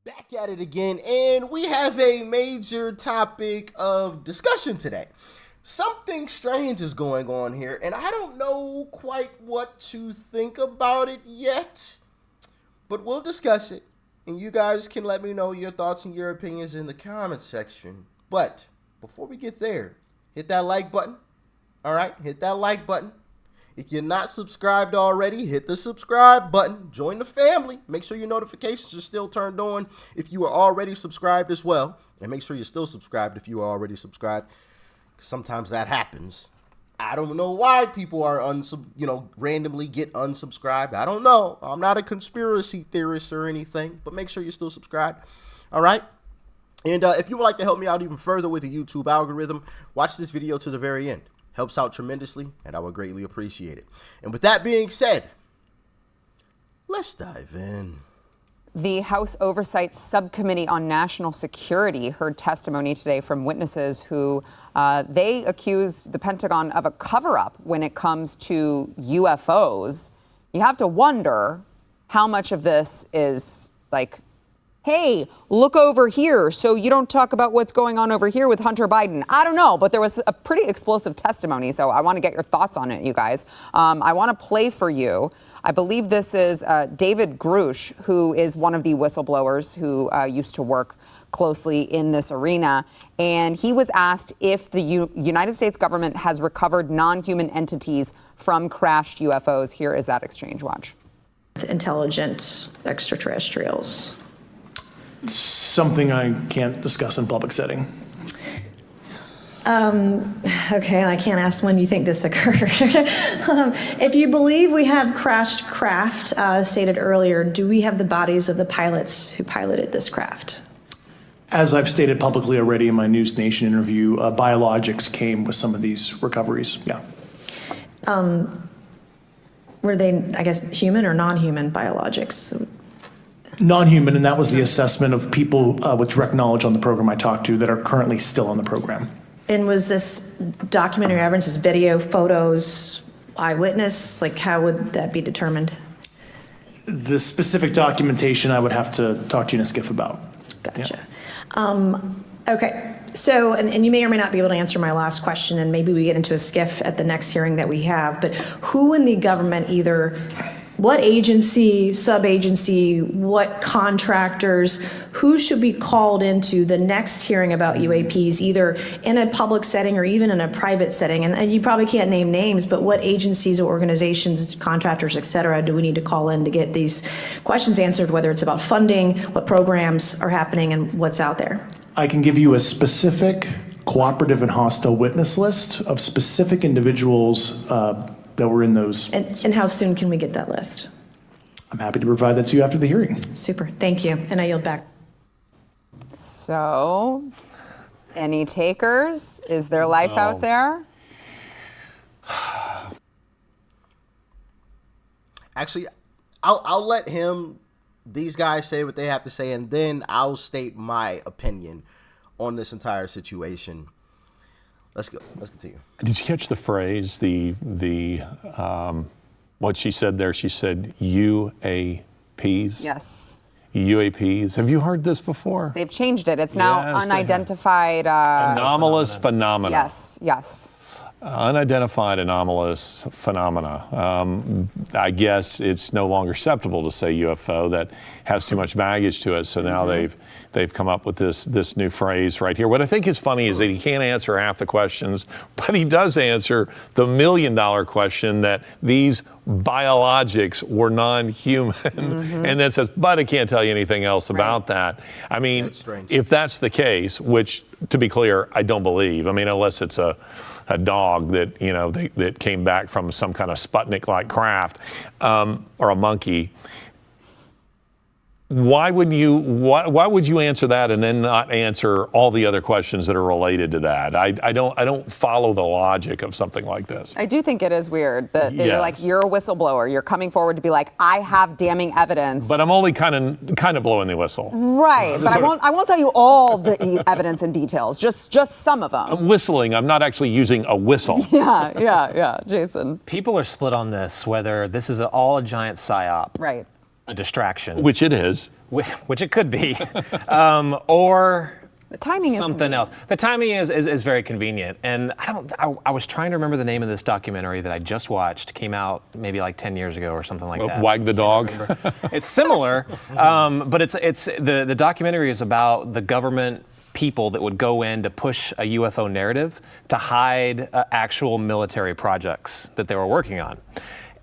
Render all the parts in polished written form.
Back at it again, and we have a major topic of discussion today. Something strange is going on here, and I don't know quite what to think about it yet, but we'll discuss it, and you guys can let me know your thoughts and your opinions in the comment section. But before we get there, hit that like button. All right, hit that like button. If you're not subscribed already, hit the subscribe button. Join the family. Make sure your notifications are still turned on if you are already subscribed as well. And make sure you're still subscribed if you are already subscribed. Sometimes that happens. I don't know why people are randomly get unsubscribed. I don't know. I'm not a conspiracy theorist or anything, but make sure you're still subscribed. All right. And if you would like to help me out even further with the YouTube algorithm, watch this video to the very end. Helps out tremendously, and I would greatly appreciate it. And with that being said, let's dive in. The House Oversight Subcommittee on National Security heard testimony today from witnesses who they accuse the Pentagon of a cover-up when it comes to UFOs. You have to wonder how much of this is like, hey, look over here so you don't talk about what's going on over here with Hunter Biden. I don't know, but there was a pretty explosive testimony, so I want to get your thoughts on it, you guys. I want to play for you. I believe this is David Grush, who is one of the whistleblowers who used to work closely in this arena. And he was asked if the United States government has recovered non-human entities from crashed UFOs. Here is that exchange. Watch. Intelligent extraterrestrials. Something I can't discuss in public setting. Okay, I can't ask when you think this occurred. If you believe we have crashed craft, stated earlier, do we have the bodies of the pilots who piloted this craft? As I've stated publicly already in my News Nation interview, biologics came with some of these recoveries, yeah. Were they, I guess, human or non-human biologics? Non-human, and that was the assessment of people with direct knowledge on the program I talked to that are currently still on the program. And was this documentary evidence, this video, photos, eyewitness? Like, how would that be determined? The specific documentation I would have to talk to you in a skiff about. Gotcha. Yeah. Okay. So, and you may or may not be able to answer my last question, and maybe we get into a skiff at the next hearing that we have, but who in the government, either what agency, sub-agency, what contractors, who should be called into the next hearing about UAPs, either in a public setting or even in a private setting? And you probably can't name names, but what agencies or organizations, contractors, et cetera, do we need to call in to get these questions answered, whether it's about funding, what programs are happening, and what's out there? I can give you a specific cooperative and hostile witness list of specific individuals that were in those. And how soon can we get that list? I'm happy to provide that to you after the hearing. Super, thank you, and I yield back. So, any takers? Is there life out there? Actually, I'll let these guys say what they have to say, and then I'll state my opinion on this entire situation. Let's go. Let's continue. Did you catch the phrase, what she said there? She said UAPs. Yes. UAPs. Have you heard this before? They've changed it. It's now Yes, unidentified. Anomalous phenomena. Yes, yes. Unidentified anomalous phenomena. I guess it's no longer acceptable to say UFO. That has too much baggage to it. So now they've come up with this new phrase right here. What I think is funny is that he can't answer half the questions, but he does answer the $1 million question that these biologics were non-human, and then says, but I can't tell you anything else about that. I mean, if that's the case, which, to be clear, I don't believe. I mean, unless it's a dog that, that came back from some kind of Sputnik-like craft, or a monkey. Why would you answer that and then not answer all the other questions that are related to that? I don't follow the logic of something like this. I do think it is weird that you're a whistleblower. You're coming forward to be like, I have damning evidence. But I'm only kind of blowing the whistle. Right, but I won't tell you all the evidence and details. Just some of them. I'm whistling. I'm not actually using a whistle. Yeah, Jason. People are split on this, whether this is all a giant psyop. Right. A distraction. Which it is. which it could be, or The timing is something convenient. else. The timing is very convenient, and I was trying to remember the name of this documentary that I just watched. Came out maybe like 10 years ago or something like that. Wag the dog. It's similar, but it's the documentary is about the government people that would go in to push a UFO narrative to hide actual military projects that they were working on.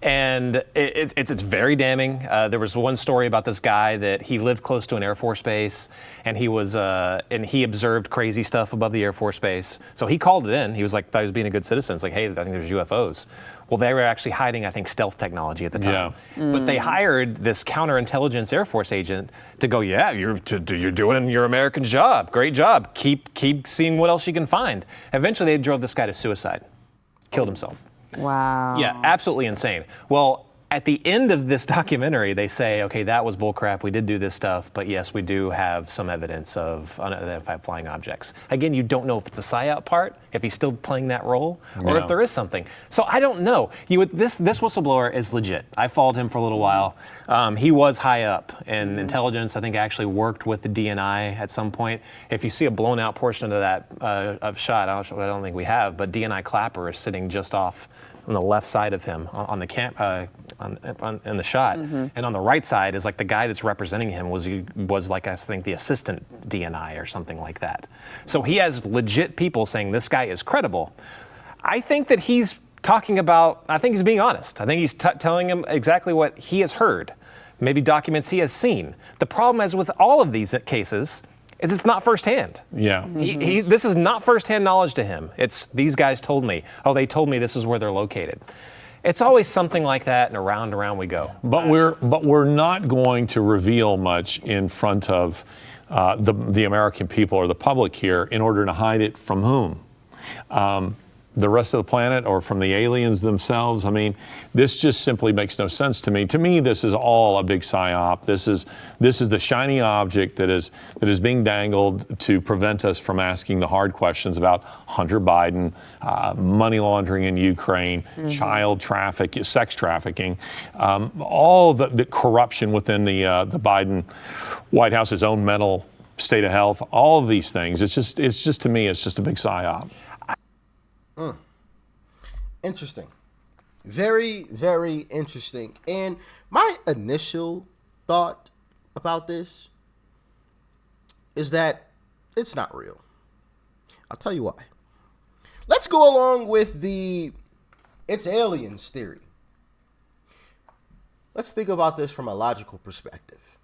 And it's very damning. There was one story about this guy that he lived close to an Air Force base, and he observed crazy stuff above the Air Force base. So he called it in. He was like, thought he was being a good citizen. It's like, hey, I think there's UFOs. Well, they were actually hiding, I think, stealth technology at the time. Yeah. But they hired this counterintelligence Air Force agent to go, yeah, you're doing your American job. Great job. Keep seeing what else you can find. Eventually, they drove this guy to suicide, killed himself. Wow. Yeah, absolutely insane. Well, at the end of this documentary, they say, okay, that was bullcrap. We did do this stuff, but yes, we do have some evidence of unidentified flying objects. Again, you don't know if it's a psyop part, if he's still playing that role, or if there is something. So I don't know. This whistleblower is legit. I followed him for a little while. He was high up in intelligence. I think actually worked with the DNI at some point. If you see a blown out portion of that of shot, I don't think we have, but DNI Clapper is sitting just off on the left side of him on the in the shot, and on the right side is like the guy that's representing him was like I think the assistant DNI or something like that. So he has legit people saying this guy is credible. I think that he's talking about. I think he's being honest. I think he's telling him exactly what he has heard, maybe documents he has seen. The problem is with all of these cases is it's not firsthand. Yeah. This is not firsthand knowledge to him. It's these guys told me. Oh, they told me this is where they're located. It's always something like that, and around we go. But we're not going to reveal much in front of the American people or the public here in order to hide it from whom? The rest of the planet or from the aliens themselves? I mean, this just simply makes no sense to me. To me, this is all a big psyop. This is the shiny object that is being dangled to prevent us from asking the hard questions about Hunter Biden, money laundering in Ukraine, child trafficking, sex trafficking, all the corruption within the Biden White House's own mental state of health. All of these things. It's just to me, it's just a big psyop. Interesting. Very, very interesting. And my initial thought about this is that it's not real. I'll tell you why. Let's go along with it's aliens theory. Let's think about this from a logical perspective.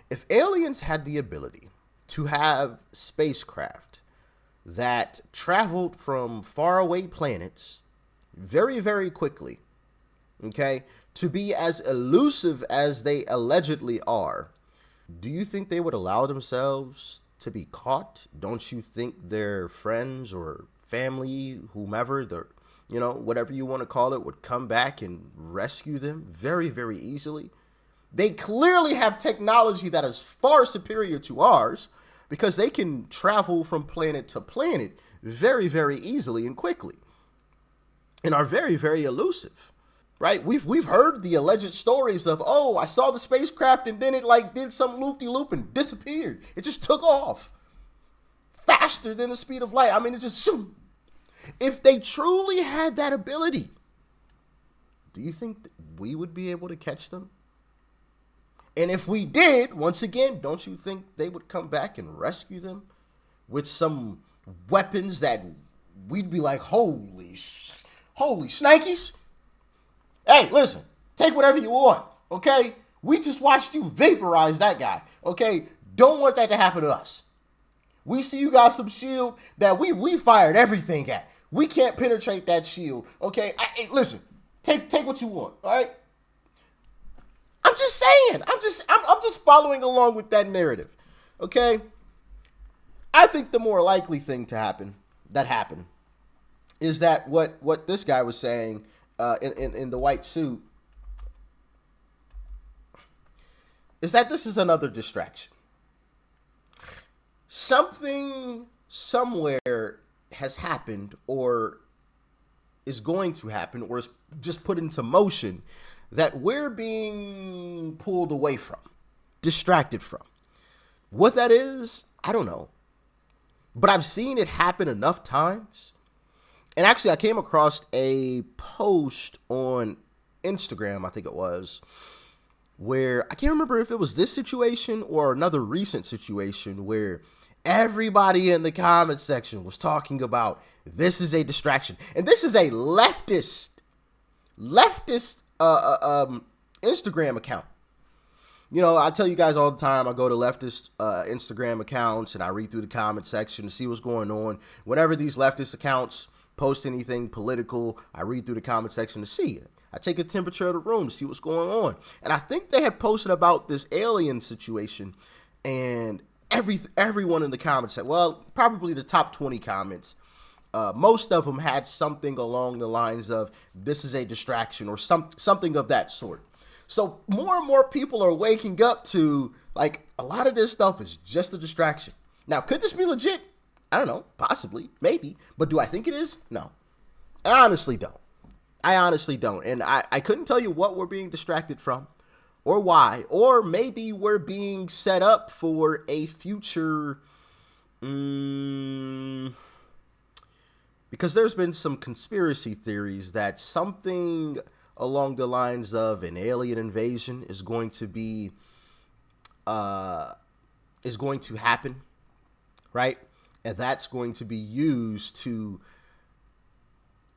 If aliens had the ability to have spacecraft that traveled from faraway planets very, very quickly, okay, to be as elusive as they allegedly are, do you think they would allow themselves to be caught? Don't you think their friends or family, whomever, whatever you want to call it, would come back and rescue them very, very easily? They clearly have technology that is far superior to ours because they can travel from planet to planet very, very easily and quickly, and are very, very elusive, right? We've heard the alleged stories of, oh, I saw the spacecraft and then it did some loop-de-loop and disappeared. It just took off faster than the speed of light. I mean, it just zoom. If they truly had that ability, do you think that we would be able to catch them? And if we did, once again, don't you think they would come back and rescue them with some weapons that we'd be like, holy shnikes? Hey, listen, take whatever you want, okay? We just watched you vaporize that guy, okay? Don't want that to happen to us. We see you got some shield that we fired everything at. We can't penetrate that shield, okay? Hey, listen, take what you want, all right? I'm just saying. I'm just following along with that narrative, okay? I think the more likely thing to happen is that what this guy was saying in the white suit is that this is another distraction. Something somewhere has happened or is going to happen or is just put into motion that we're being pulled away from, distracted from. What that is, I don't know. But I've seen it happen enough times. And actually, I came across a post on Instagram, I think it was, where I can't remember if it was this situation or another recent situation where everybody in the comment section was talking about this is a distraction. And this is a leftist Instagram account. You know, I tell you guys all the time, I go to leftist Instagram accounts and I read through the comment section to see what's going on. Whenever these leftist accounts post anything political, I read through the comment section to see it. I take a temperature of the room to see what's going on. And I think they had posted about this alien situation, and everyone in the comments said, well, probably the top 20 comments, most of them had something along the lines of this is a distraction or something of that sort. So more and more people are waking up to, like, a lot of this stuff is just a distraction. Now, could this be legit? I don't know. Possibly. Maybe. But do I think it is? No. I honestly don't. And I couldn't tell you what we're being distracted from or why. Or maybe we're being set up for a future... because there's been some conspiracy theories that something along the lines of an alien invasion is going to happen, right? And that's going to be used to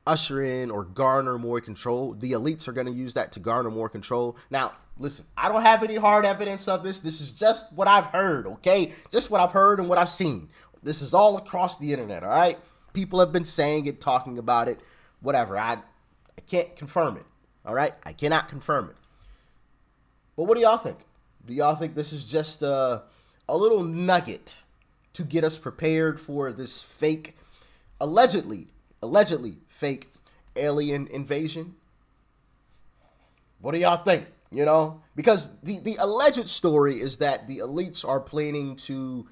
usher in or garner more control. The elites are going to use that to garner more control. Now, listen, I don't have any hard evidence of this. This is just what I've heard, okay? Just what I've heard and what I've seen. This is all across the internet, all right? People have been saying it, talking about it, whatever. I can't confirm it. All right, I cannot confirm it. But what do y'all think? Do y'all think this is just a little nugget to get us prepared for this fake, allegedly fake alien invasion? What do y'all think? You know, because the alleged story is that the elites are planning to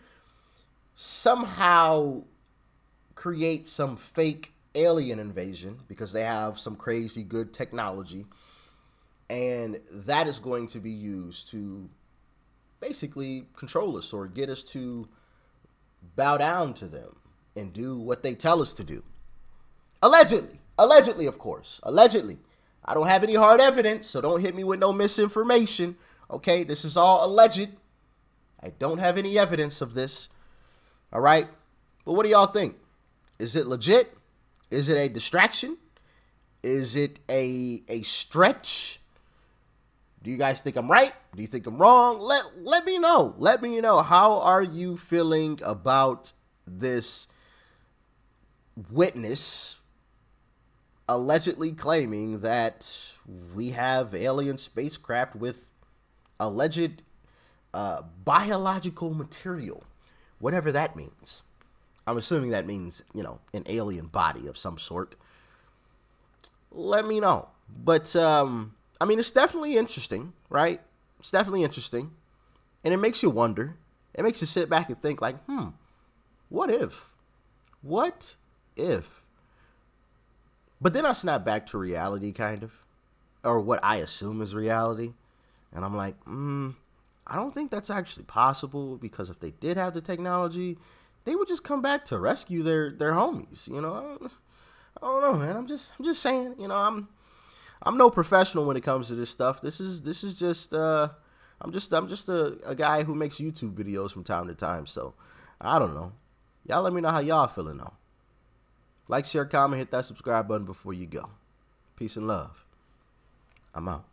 somehow create some fake alien invasion because they have some crazy good technology, and that is going to be used to basically control us or get us to bow down to them and do what they tell us to do. Allegedly, of course, allegedly. I don't have any hard evidence, so don't hit me with no misinformation. Okay, this is all alleged. I don't have any evidence of this. All right, but what do y'all think? Is it legit? Is it a distraction? Is it a stretch? Do you guys think I'm right? Do you think I'm wrong? Let me know. Let me know. How are you feeling about this witness allegedly claiming that we have alien spacecraft with alleged biological material, whatever that means? I'm assuming that means, you know, an alien body of some sort. Let me know. But, I mean, it's definitely interesting, right? It's definitely interesting. And it makes you wonder. It makes you sit back and think like, what if? What if? But then I snap back to reality, kind of. Or what I assume is reality. And I'm like, I don't think that's actually possible, because if they did have the technology, they would just come back to rescue their homies, you know. I don't know, man. I'm just saying, you know, I'm no professional when it comes to this stuff. This is just I'm just a guy who makes YouTube videos from time to time. So I don't know. Y'all let me know how y'all feeling though. Like, share, comment, hit that subscribe button before you go. Peace and love. I'm out.